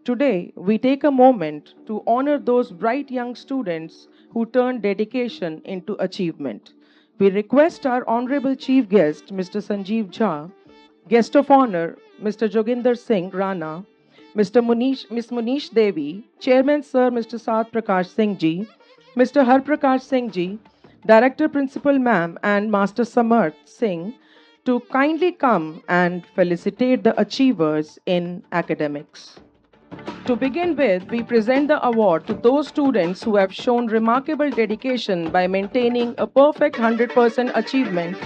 Today, we take a moment to honor those bright young students who turned dedication into achievement. We request our honorable chief guest, Mr. Sanjeev Jha, guest of honor, Mr. Joginder Singh Rana, Miss Munish Devi, Chairman Sir Mr. Saad Prakash Singh Ji, Mr. Har Prakash Singh Ji, Director Principal Ma'am and Master Samarth Singh to kindly come and felicitate the achievers in academics. To begin with, we present the award to those students who have shown remarkable dedication by maintaining a perfect 100% achievement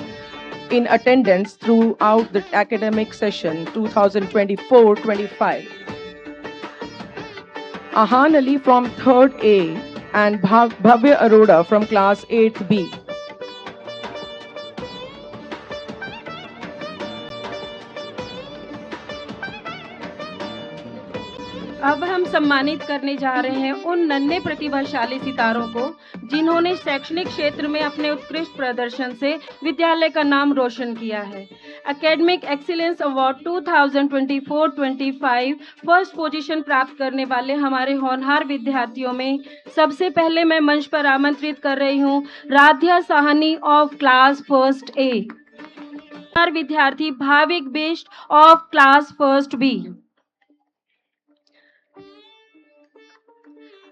in attendance throughout the academic session 2024-25. Ahan Ali from 3rd A and Bhavya Arora from class 8th B. अब हम सम्मानित करने जा रहे हैं उन नन्हे प्रतिभाशाली सितारों को जिन्होंने शैक्षणिक क्षेत्र में अपने उत्कृष्ट प्रदर्शन से विद्यालय का नाम रोशन किया है। Academic excellence award 2024-25 first position प्राप्त करने वाले हमारे होनहार विद्यार्थियों में सबसे पहले मैं मंच पर आमंत्रित कर रही हूं Radhya Sahni of class first A, विद्यार्थी Bhavik Bisht of class first B.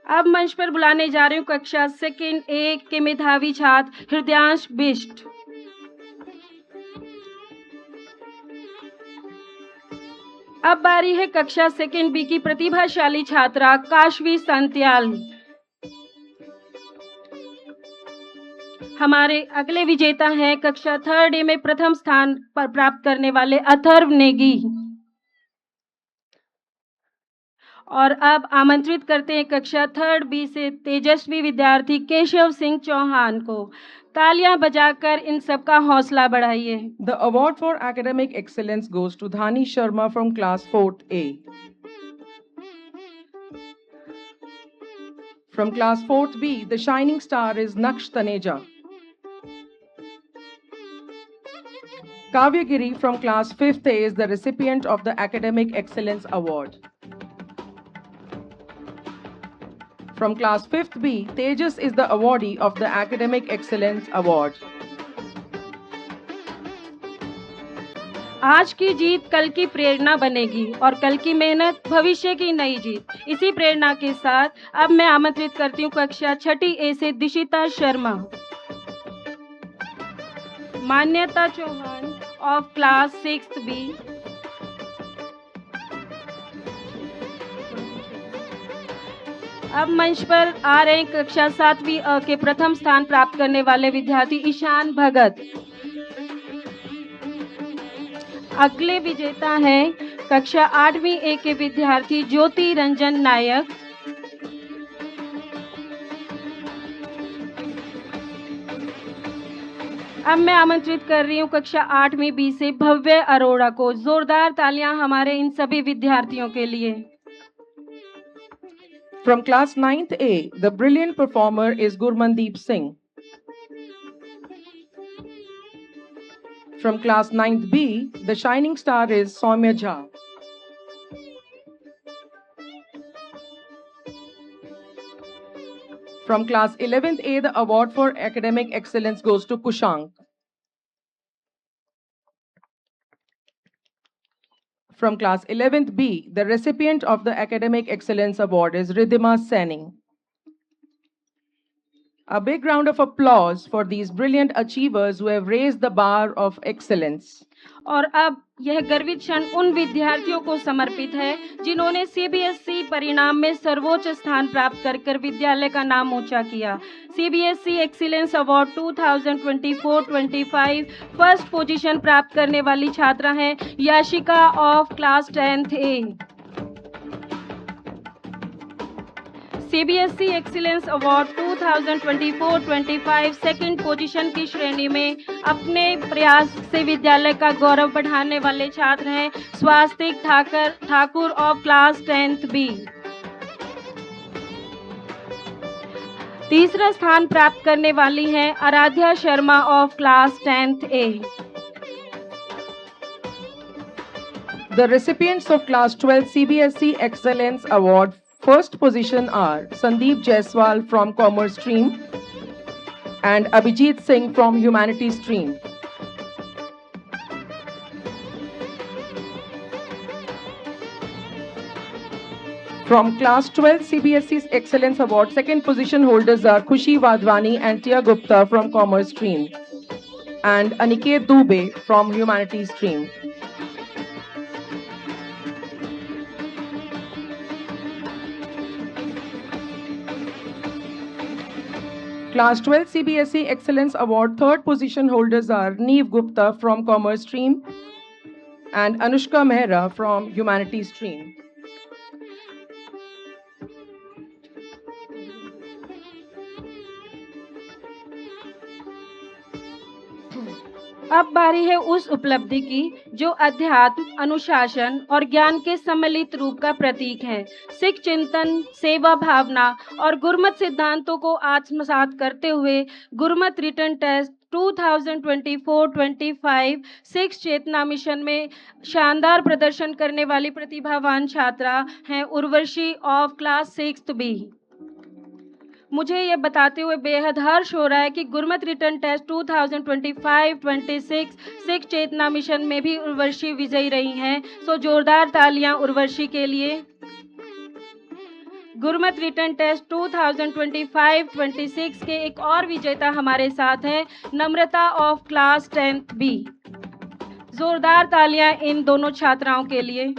अब मंच पर बुलाने जा रही हूँ कक्षा सेकंड ए के मेधावी छात्र हृदयांश बिष्ट। अब बारी है कक्षा सेकंड बी की प्रतिभाशाली छात्रा काशवी संत्याल। हमारे अगले विजेता हैं कक्षा थर्ड ए में प्रथम स्थान पर प्राप्त करने वाले अथर्व नेगी। और अब आमंत्रित करते हैं कक्षा थर्ड बी से तेजस्वी विद्यार्थी केशव सिंह चौहान को। तालियां बजाकर इन सबका हौसला बढ़ाइए। The award for academic excellence goes to Dhani Sharma from class 4th A. From class 4th B, the shining star is Naksh Taneja. Kavya Giri from class 5th A is the recipient of the Academic Excellence Award. From class 5th B, Tejas is the awardee of the Academic Excellence Award. आज की जीत कल की प्रेरणा बनेगी और कल की मेहनत भविष्य की नई जीत। इसी प्रेरणा के साथ अब मैं आमंत्रित करती हूँ कक्षा छठी ए से दिशिता शर्मा, मान्यता Chauhan of class 6th B, अब मंच पर आ रहे हैं कक्षा 7वीं अ के प्रथम स्थान प्राप्त करने वाले विद्यार्थी ईशान भगत। अगले विजेता हैं कक्षा 8वीं ए के विद्यार्थी ज्योति रंजन नायक। अब मैं आमंत्रित कर रही हूँ कक्षा 8वीं बी से भव्य अरोड़ा को। जोरदार तालियां हमारे इन सभी विद्यार्थियों के लिए। From class 9th A, the brilliant performer is Gurmandeep Singh. From class 9th B, the shining star is Soumya Jha. From class 11th A, the award for academic excellence goes to Kushank. From class 11th B, the recipient of the Academic Excellence Award is Ridhima Saini. A big round of applause for these brilliant achievers who have raised the bar of excellence. और अब यह गर्वित क्षण उन विद्यार्थियों को समर्पित है जिन्होंने सीबीएसई परिणाम में सर्वोच्च स्थान प्राप्त कर विद्यालय का नाम ऊंचा किया। CBSE excellence award 2024-25 first position प्राप्त करने वाली छात्रा हैं Yashika of class 10th A. CBSE excellence award 2024-25 second position की श्रेणी में अपने प्रयास से विद्यालय का गौरव बढ़ाने वाले छात्र हैं Swastik Thakur of class 10th B. तीसरा स्थान प्राप्त करने वाली हैं Aaradhya Sharma of class 10th A. The recipients of Class 12 CBSE Excellence Award first position are Sandeep Jaiswal from Commerce Stream and Abhijit Singh from Humanities Stream. From Class 12 CBSE Excellence Award, second position holders are Khushi Wadhwani and Tia Gupta from Commerce Stream and Aniket Dubey from Humanities Stream. Class 12 CBSE Excellence Award third position holders are Neev Gupta from Commerce Stream and Anushka Mehra from Humanities Stream. अब बारी है उस उपलब्धि की जो अध्यात्म, अनुशासन और ज्ञान के सम्मिलित रूप का प्रतीक है। सिख चिंतन, सेवा भावना और गुरमत सिद्धांतों को आत्मसात करते हुए गुरमत रिटन टेस्ट 2024-25 सिख चेतना मिशन में शानदार प्रदर्शन करने वाली प्रतिभावान छात्रा हैं Urvashi of class 6th B। मुझे ये बताते हुए बेहद हर्ष हो रहा है कि गुरमत रिटन टेस्ट 2025-26 सिख चेतना मिशन में भी उर्वशी विजयी रही हैं। सो जोरदार तालियां उर्वशी के लिए। गुरमत रिटन टेस्ट 2025-26 के एक और विजेता हमारे साथ हैं, नम्रता ऑफ क्लास 10th B। जोरदार तालियां इन दोनों छात्राओं के लिए।